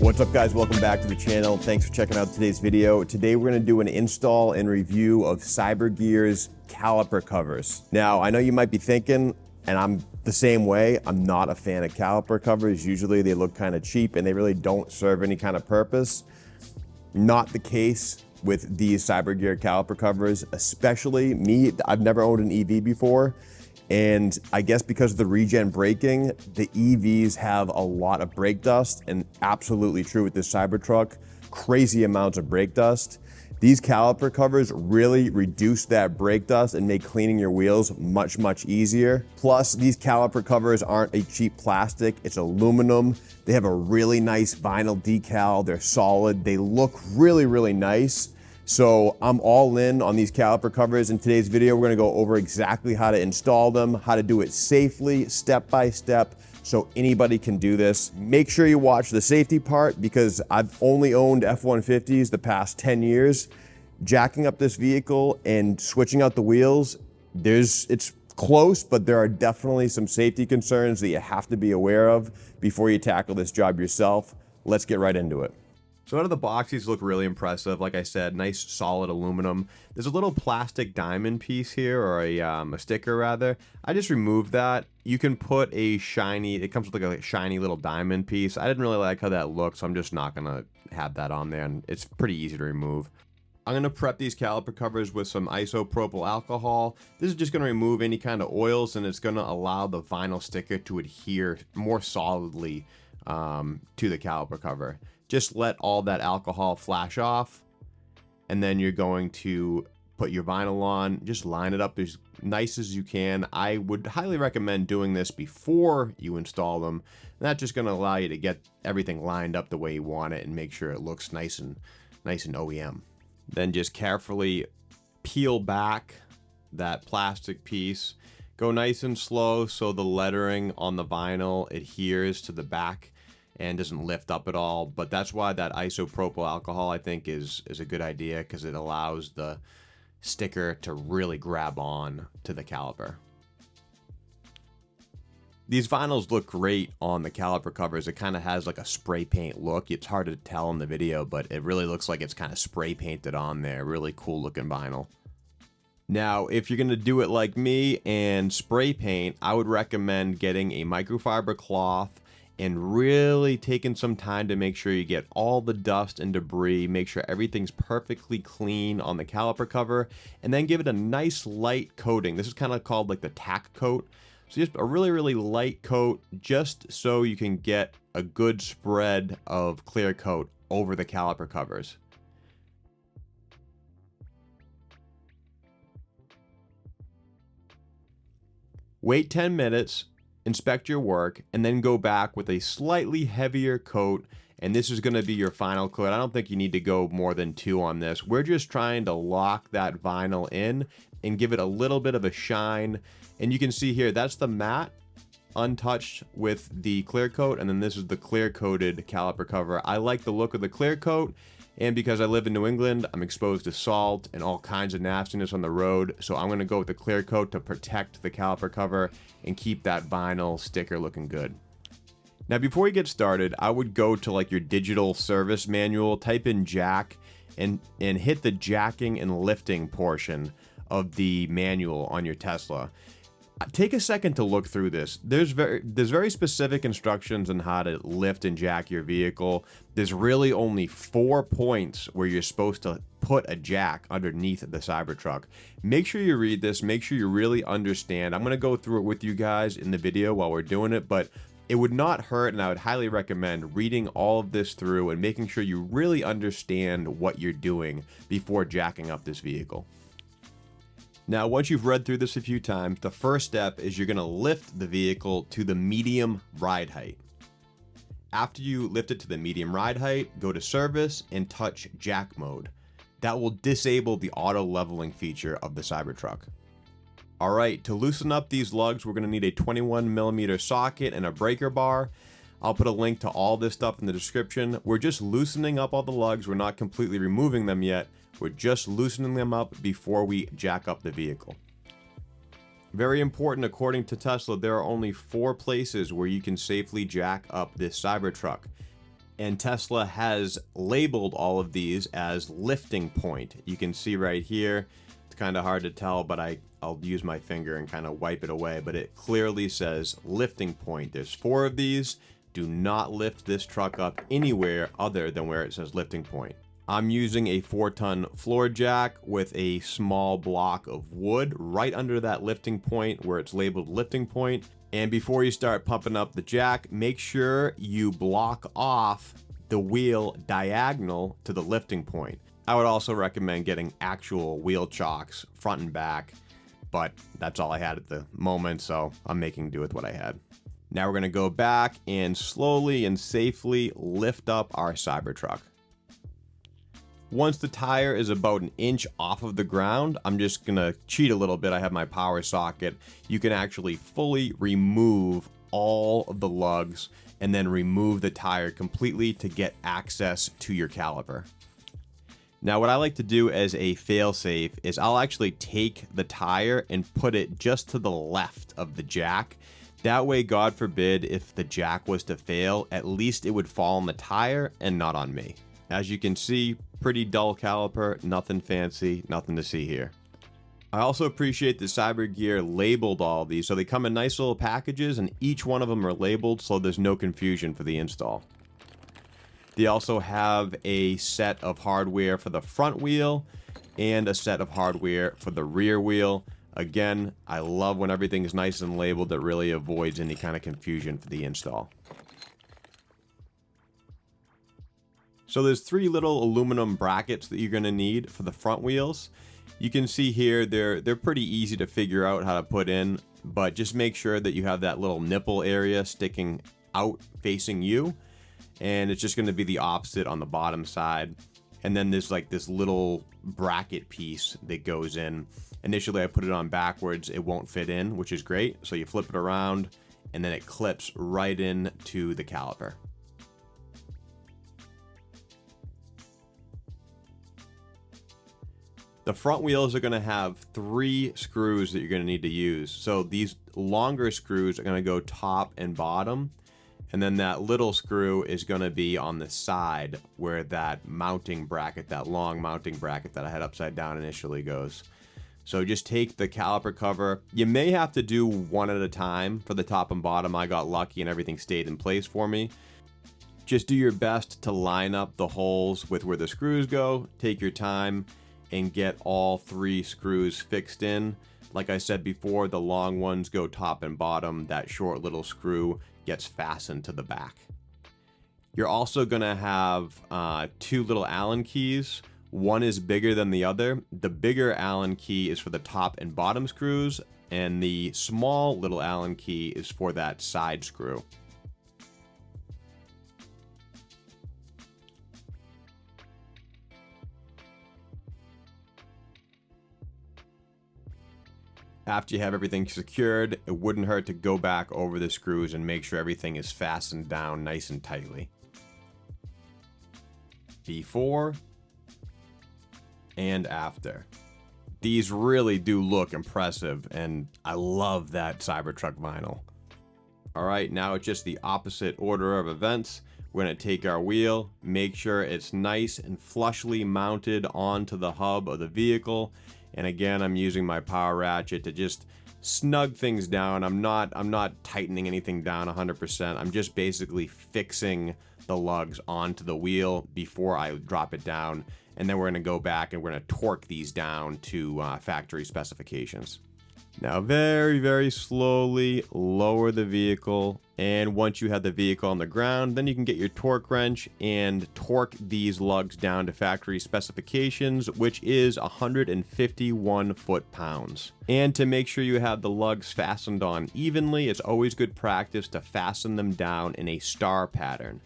What's up, guys? Welcome back to the channel. Thanks for checking out today's video. Today we're going to do an install and review of CyberGear's caliper covers. Now, I know you might be thinking, and I'm the same way, I'm not a fan of caliper covers. Usually they look kind of cheap and they really don't serve any kind of purpose. Not the case with these CyberGear caliper covers, especially me. I've never owned an EV before. And I guess because of the regen braking, the EVs have a lot of brake dust, and absolutely true with this CYBERTRUCK, crazy amounts of brake dust. These caliper covers really reduce that brake dust and make cleaning your wheels much, much easier. Plus, these caliper covers aren't a cheap plastic, it's aluminum. They have a really nice vinyl decal, they're solid, they look really, really nice. So I'm all in on these caliper covers. In today's video, we're gonna go over exactly how to install them, how to do it safely, step by step, so anybody can do this. Make sure you watch the safety part because I've only owned F-150s the past 10 years. Jacking up this vehicle and switching out the wheels, it's close, but there are definitely some safety concerns that you have to be aware of before you tackle this job yourself. Let's get right into it. So out of the box, these look really impressive. Like I said, nice solid aluminum. There's a little plastic diamond piece here, or a sticker rather. I just removed that. You can put a shiny, it comes with like a shiny little diamond piece. I didn't really like how that looked, so I'm just not gonna have that on there, and it's pretty easy to remove. I'm gonna prep these caliper covers with some isopropyl alcohol. This is just gonna remove any kind of oils, and it's gonna allow the vinyl sticker to adhere more solidly to the caliper cover. Just let all that alcohol flash off, and then you're going to put your vinyl on. Just line it up as nice as you can. I would highly recommend doing this before you install them. That's just going to allow you to get everything lined up the way you want it and make sure it looks nice and OEM. Then just carefully peel back that plastic piece. Go nice and slow so the lettering on the vinyl adheres to the back and doesn't lift up at all. But that's why that isopropyl alcohol, I think, is a good idea, because it allows the sticker to really grab on to the caliper. These vinyls look great on the caliper covers. It kind of has like a spray paint look. It's hard to tell in the video, but it really looks like it's kind of spray painted on there. Really cool looking vinyl. Now, if you're going to do it like me and spray paint, I would recommend getting a microfiber cloth and really taking some time to make sure you get all the dust and debris, make sure everything's perfectly clean on the caliper cover, and then give it a nice light coating. This is kind of called like the tack coat. So just a really, really light coat, just so you can get a good spread of clear coat over the caliper covers. Wait 10 minutes. Inspect your work, and then go back with a slightly heavier coat, and this is going to be your final coat. I don't think you need to go more than 2 on this. We're just trying to lock that vinyl in and give it a little bit of a shine. And you can see here, that's the matte untouched with the clear coat, and then this is the clear coated caliper cover. I like the look of the clear coat, and because I live in New England, I'm exposed to salt and all kinds of nastiness on the road, so I'm going to go with the clear coat to protect the caliper cover and keep that vinyl sticker looking good. Now, before you get started, I would go to like your digital service manual, type in jack, and hit the jacking and lifting portion of the manual on your Tesla. Take a second to look through this. There's very specific instructions on how to lift and jack your vehicle. There's really only 4 points where you're supposed to put a jack underneath the CyberTruck. Make sure you read this. Make sure you really understand. I'm going to go through it with you guys in the video while we're doing it, but it would not hurt, and I would highly recommend reading all of this through and making sure you really understand what you're doing before jacking up this vehicle. Now, once you've read through this a few times, the first step is you're going to lift the vehicle to the medium ride height. After you lift it to the medium ride height, go to service and touch jack mode. That will disable the auto leveling feature of the CyberTruck. All right, to loosen up these lugs, we're going to need a 21mm socket and a breaker bar. I'll put a link to all this stuff in the description. We're just loosening up all the lugs. We're not completely removing them yet. We're just loosening them up before we jack up the vehicle. Very important, according to Tesla, there are only 4 places where you can safely jack up this CyberTruck. And Tesla has labeled all of these as lifting point. You can see right here, it's kind of hard to tell, but I'll use my finger and kind of wipe it away, but it clearly says lifting point. There's 4 of these. Do not lift this truck up anywhere other than where it says lifting point. I'm using a 4-ton floor jack with a small block of wood right under that lifting point where it's labeled lifting point. And before you start pumping up the jack, make sure you block off the wheel diagonal to the lifting point. I would also recommend getting actual wheel chocks front and back, but that's all I had at the moment, so I'm making do with what I had. Now we're gonna go back and slowly and safely lift up our Cybertruck. Once the tire is about an inch off of the ground, I'm just gonna cheat a little bit. I have my power socket. You can actually fully remove all of the lugs and then remove the tire completely to get access to your caliper. Now what I like to do as a fail-safe is I'll actually take the tire and put it just to the left of the jack. That way, God forbid, if the jack was to fail, at least it would fall on the tire and not on me. As you can see, pretty dull caliper, nothing fancy, nothing to see here. I also appreciate that CyberGear labeled all of these, so they come in nice little packages and each one of them are labeled so there's no confusion for the install. They also have a set of hardware for the front wheel and a set of hardware for the rear wheel. Again, I love when everything is nice and labeled. That really avoids any kind of confusion for the install. So there's 3 little aluminum brackets that you're going to need for the front wheels. You can see here they're pretty easy to figure out how to put in, but just make sure that you have that little nipple area sticking out facing you, and it's just going to be the opposite on the bottom side. And then there's like this little bracket piece that goes in. Initially I put it on backwards, it won't fit in, which is great. So you flip it around and then it clips right into the caliper. The front wheels are going to have 3 screws that you're going to need to use. So these longer screws are going to go top and bottom. And then that little screw is going to be on the side where that mounting bracket, that long mounting bracket that I had upside down initially goes. So just take the caliper cover. You may have to do one at a time for the top and bottom. I got lucky and everything stayed in place for me. Just do your best to line up the holes with where the screws go. Take your time and get all 3 screws fixed in. Like I said before, the long ones go top and bottom. That short little screw gets fastened to the back. You're also gonna have 2 little Allen keys. One is bigger than the other. The bigger Allen key is for the top and bottom screws, and the small little Allen key is for that side screw. After you have everything secured, it wouldn't hurt to go back over the screws and make sure everything is fastened down nice and tightly. Before and after. These really do look impressive, and I love that Cybertruck vinyl. Alright, now it's just the opposite order of events. We're going to take our wheel, make sure it's nice and flushly mounted onto the hub of the vehicle. And again, I'm using my power ratchet to just snug things down. I'm not tightening anything down 100%. I'm just basically fixing the lugs onto the wheel before I drop it down. And then we're going to go back and we're going to torque these down to factory specifications. Now very, very slowly lower the vehicle, and once you have the vehicle on the ground, then you can get your torque wrench and torque these lugs down to factory specifications, which is 151 foot-pounds. And to make sure you have the lugs fastened on evenly, it's always good practice to fasten them down in a star pattern.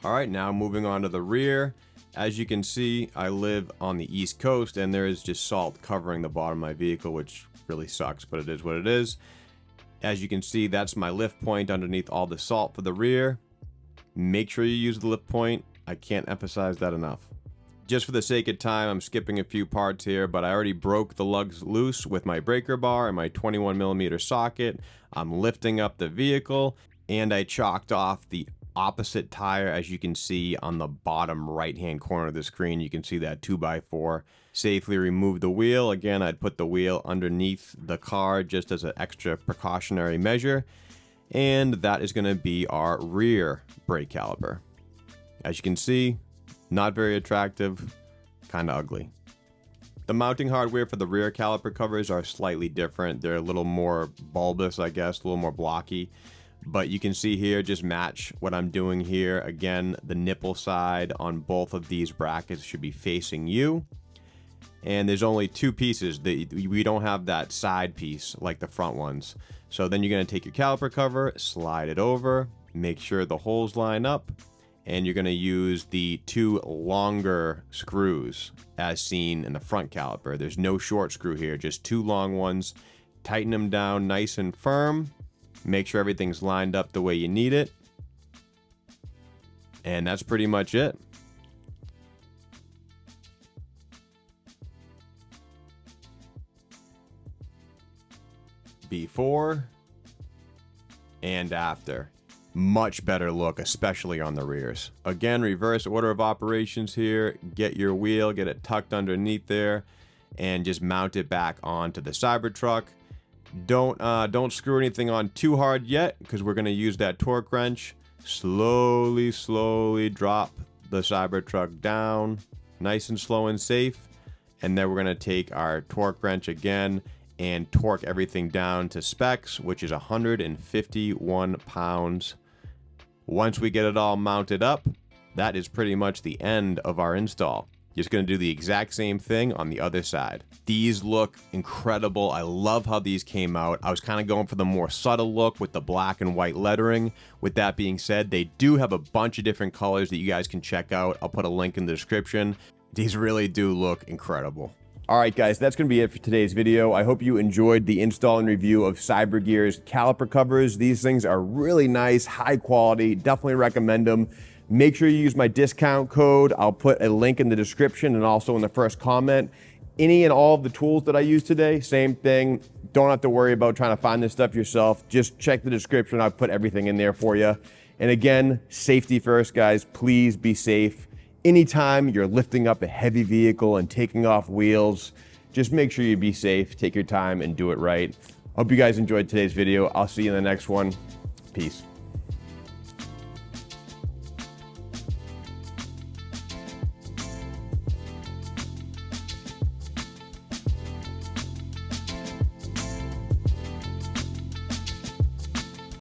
Alright, now moving on to the rear. As you can see, I live on the East Coast and there is just salt covering the bottom of my vehicle, which really sucks, but it is what it is. As you can see, that's my lift point underneath all the salt for the rear. Make sure you use the lift point. I can't emphasize that enough. Just for the sake of time, I'm skipping a few parts here, but I already broke the lugs loose with my breaker bar and my 21mm socket. I'm lifting up the vehicle, and I chalked off the opposite tire. As you can see on the bottom right-hand corner of the screen, you can see that 2x4. Safely remove the wheel. Again, I'd put the wheel underneath the car just as an extra precautionary measure. And that is going to be our rear brake caliper. As you can see, not very attractive, kind of ugly. The mounting hardware for the rear caliper covers are slightly different. They're a little more bulbous, I guess, a little more blocky. But you can see here, just match what I'm doing here. Again, the nipple side on both of these brackets should be facing you. And there's only two pieces. We don't have that side piece like the front ones. So then you're going to take your caliper cover, slide it over, make sure the holes line up. And you're going to use the two longer screws as seen in the front caliper. There's no short screw here, just two long ones. Tighten them down nice and firm. Make sure everything's lined up the way you need it. And that's pretty much it. Before and after. Much better look, especially on the rears. Again, reverse order of operations here. Get your wheel, get it tucked underneath there, and just mount it back onto the Cybertruck. Don't screw anything on too hard yet, because we're going to use that torque wrench. Slowly drop the Cybertruck down, nice and slow and safe. And then we're going to take our torque wrench again and torque everything down to specs, which is 151 pounds. Once we get it all mounted up, that is pretty much the end of our install. Just going to do the exact same thing on the other side. These look incredible. I love how these came out. I was kind of going for the more subtle look with the black and white lettering. With that being said, they do have a bunch of different colors that you guys can check out. I'll put a link in the description. These really do look incredible. All right, guys, that's going to be it for today's video. I hope you enjoyed the install and review of CyberGear's caliper covers. These things are really nice, high quality. Definitely recommend them. Make sure you use my discount code. I'll put a link in the description and also in the first comment. Any and all of the tools that I used today, same thing. Don't have to worry about trying to find this stuff yourself. Just check the description. I'll put everything in there for you. And again, safety first, guys. Please be safe. Anytime you're lifting up a heavy vehicle and taking off wheels, just make sure you be safe, take your time, and do it right. Hope you guys enjoyed today's video. I'll see you in the next one. Peace.